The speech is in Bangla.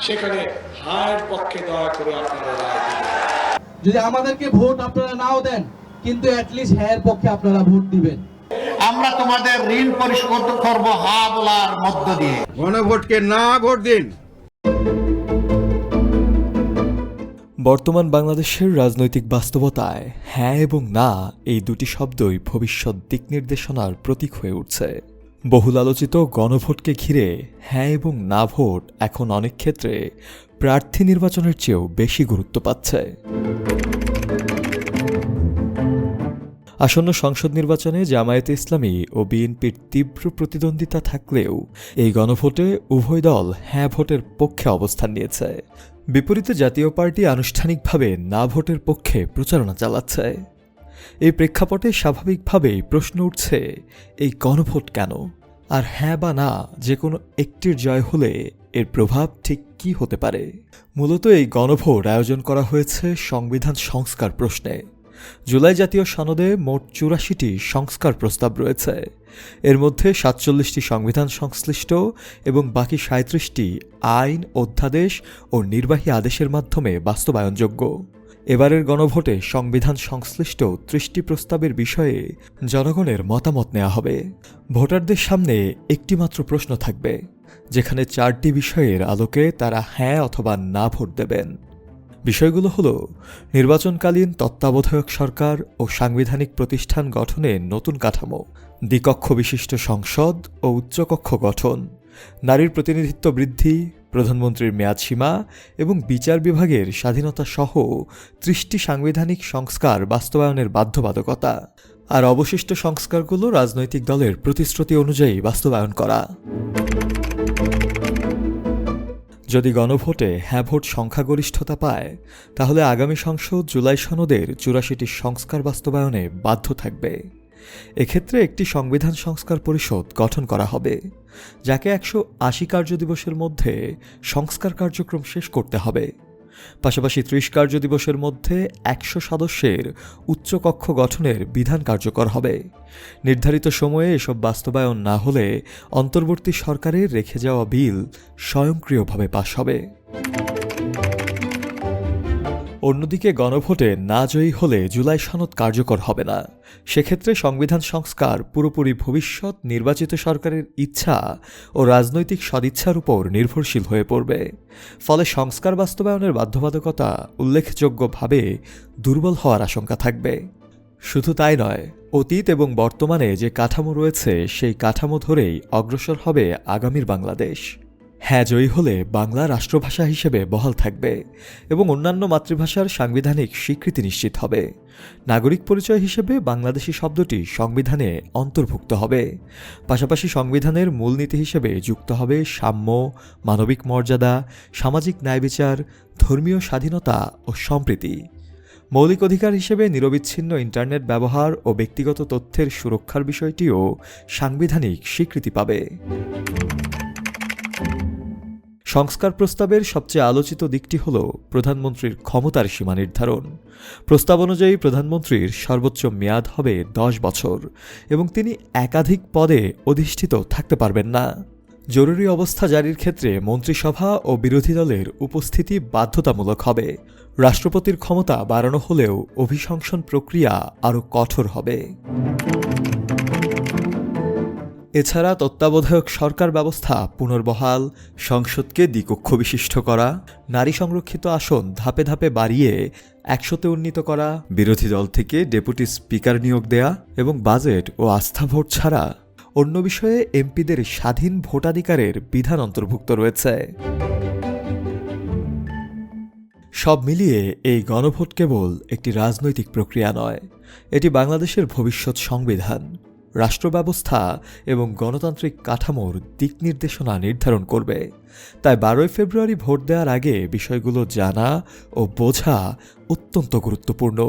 সেখানে হায়ের পক্ষে দয়া করে আপনারা রায় দিন। যদি আমাদেরকে ভোট আপনারা নাও দেন, কিন্তু অ্যাটলিস্ট হ্যাঁ পক্ষে আপনারা ভোট দিবেন। আমরা তোমাদের ঋণ পরিশোধ করব হা বলার মধ্য দিয়ে। গণভোটকে না ভোট দিন। বর্তমান বাংলাদেশের রাজনৈতিক বাস্তবতায় হ্যাঁ এবং না এই দুটি শব্দই ভবিষ্যৎ দিক নির্দেশনার প্রতীক হয়ে উঠছে। বহুল আলোচিত গণভোটকে ঘিরে হ্যাঁ এবং না ভোট এখন অনেক ক্ষেত্রে প্রার্থী নির্বাচনের চেয়েও বেশি গুরুত্ব পাচ্ছে। আসন্ন সংসদ নির্বাচনে জামায়াতে ইসলামী ও বিএনপির তীব্র প্রতিদ্বন্দ্বিতা থাকলেও এই গণভোটে উভয় দল হ্যাঁ ভোটের পক্ষে অবস্থান নিয়েছে। বিপরীতে জাতীয় পার্টি আনুষ্ঠানিকভাবে না ভোটের পক্ষে প্রচারণা চালাচ্ছে। এই প্রেক্ষাপটে স্বাভাবিকভাবেই প্রশ্ন উঠছে, এই গণভোট কেন? আর হ্যাঁ বা না যে কোনো একটির জয় হলে এর প্রভাব ঠিক কী হতে পারে? মূলত এই গণভোট আয়োজন করা হয়েছে সংবিধান সংস্কার প্রশ্নে। জুলাই জাতীয় সনদে মোট ৮৪টি সংস্কার প্রস্তাব রয়েছে। এর মধ্যে ৪৭টি সংবিধান সংশ্লিষ্ট এবং বাকি ৩৭টি আইন, অধ্যাদেশ ও নির্বাহী আদেশের মাধ্যমে বাস্তবায়নযোগ্য। এবারের গণভোটে সংবিধান সংশ্লিষ্ট ৩০টি প্রস্তাবের বিষয়ে জনগণের মতামত নেওয়া হবে। ভোটারদের সামনে একটি মাত্র প্রশ্ন থাকবে, যেখানে ৪টি বিষয়ের আলোকে তারা হ্যাঁ অথবা না ভোট দেবেন। বিষয়গুলো হল নির্বাচনকালীন তত্ত্বাবধায়ক সরকার ও সাংবিধানিক প্রতিষ্ঠান গঠনে নতুন কাঠামো, দ্বিকক্ষ বিশিষ্ট সংসদ ও উচ্চকক্ষ গঠন, নারীর প্রতিনিধিত্ব বৃদ্ধি, প্রধানমন্ত্রীর মেয়াদসীমা এবং বিচার বিভাগের স্বাধীনতা সহ ৩০টি সাংবিধানিক সংস্কার বাস্তবায়নের বাধ্যবাধকতা, আর অবশিষ্ট সংস্কারগুলো রাজনৈতিক দলের প্রতিশ্রুতি অনুযায়ী বাস্তবায়ন করা। যদি গণভোটে হ্যাঁ ভোট সংখ্যাগরিষ্ঠতা পায়, তাহলে আগামী সংসদ জুলাই সনদের ৮৪টি সংস্কার বাস্তবায়নে বাধ্য থাকবে। এক্ষেত্রে একটি সংবিধান সংস্কার পরিষদ গঠন করা হবে, যাকে ১৮০ কার্যদিবসের মধ্যে সংস্কার কার্যক্রম শেষ করতে হবে। পাশাপাশি ৩০ কার্যদিবসের মধ্যে ১০০ সদস্যের উচ্চকক্ষ গঠনের বিধান কার্যকর হবে। নির্ধারিত সময়ে এসব বাস্তবায়ন না হলে অন্তর্বর্তী সরকারের রেখে যাওয়া বিল স্বয়ংক্রিয়ভাবে পাস হবে। অন্যদিকে গণভোটে না জয়ী হলে জুলাই সনদ কার্যকর হবে না। সেক্ষেত্রে সংবিধান সংস্কার পুরোপুরি ভবিষ্যৎ নির্বাচিত সরকারের ইচ্ছা ও রাজনৈতিক সদিচ্ছার উপর নির্ভরশীল হয়ে পড়বে। ফলে সংস্কার বাস্তবায়নের বাধ্যবাধকতা উল্লেখযোগ্যভাবে দুর্বল হওয়ার আশঙ্কা থাকবে। শুধু তাই নয়, অতীত এবং বর্তমানে যে কাঠামো রয়েছে সেই কাঠামো ধরেই অগ্রসর হবে আগামীর বাংলাদেশ। হ্যাঁ জয়ী হলে বাংলা রাষ্ট্রভাষা হিসেবে বহাল থাকবে এবং অন্যান্য মাতৃভাষার সাংবিধানিক স্বীকৃতি নিশ্চিত হবে। নাগরিক পরিচয় হিসেবে বাংলাদেশি শব্দটি সংবিধানে অন্তর্ভুক্ত হবে। পাশাপাশি সংবিধানের মূলনীতি হিসেবে যুক্ত হবে সাম্য, মানবিক মর্যাদা, সামাজিক ন্যায়বিচার, ধর্মীয় স্বাধীনতা ও সম্প্রীতি। মৌলিক অধিকার হিসেবে নিরবিচ্ছিন্ন ইন্টারনেট ব্যবহার ও ব্যক্তিগত তথ্যের সুরক্ষার বিষয়টিও সাংবিধানিক স্বীকৃতি পাবে। সংস্কার প্রস্তাবের সবচেয়ে আলোচিত দিকটি হল প্রধানমন্ত্রীর ক্ষমতার সীমা নির্ধারণ। প্রস্তাব অনুযায়ী প্রধানমন্ত্রীর সর্বোচ্চ মেয়াদ হবে ১০ বছর এবং তিনি একাধিক পদে অধিষ্ঠিত থাকতে পারবেন না। জরুরি অবস্থা জারির ক্ষেত্রে মন্ত্রিসভা ও বিরোধী দলের উপস্থিতি বাধ্যতামূলক হবে। রাষ্ট্রপতির ক্ষমতা বাড়ানো হলেও অভিশংসন প্রক্রিয়া আরও কঠোর হবে। এছাড়া তত্ত্বাবধায়ক সরকার ব্যবস্থা পুনর্বহাল, সংসদকে দ্বিকক্ষ বিশিষ্ট করা, নারী সংরক্ষিত আসন ধাপে ধাপে বাড়িয়ে ১০০তে উন্নীত করা, বিরোধী দল থেকে ডেপুটি স্পিকার নিয়োগ দেয়া এবং বাজেট ও আস্থা ভোট ছাড়া অন্য বিষয়ে এমপিদের স্বাধীন ভোটাধিকারের বিধান অন্তর্ভুক্ত রয়েছে। সব মিলিয়ে এই গণভোট কেবল একটি রাজনৈতিক প্রক্রিয়া নয়, এটি বাংলাদেশের ভবিষ্যৎ সংবিধান, রাষ্ট্র ব্যবস্থা এবং গণতান্ত্রিক কাঠামোর দিক নির্দেশনা নির্ধারণ করবে। তাই ১২ ফেব্রুয়ারি ভোট দেওয়ার আগে বিষয়গুলো জানা ও বোঝা অত্যন্ত গুরুত্বপূর্ণ।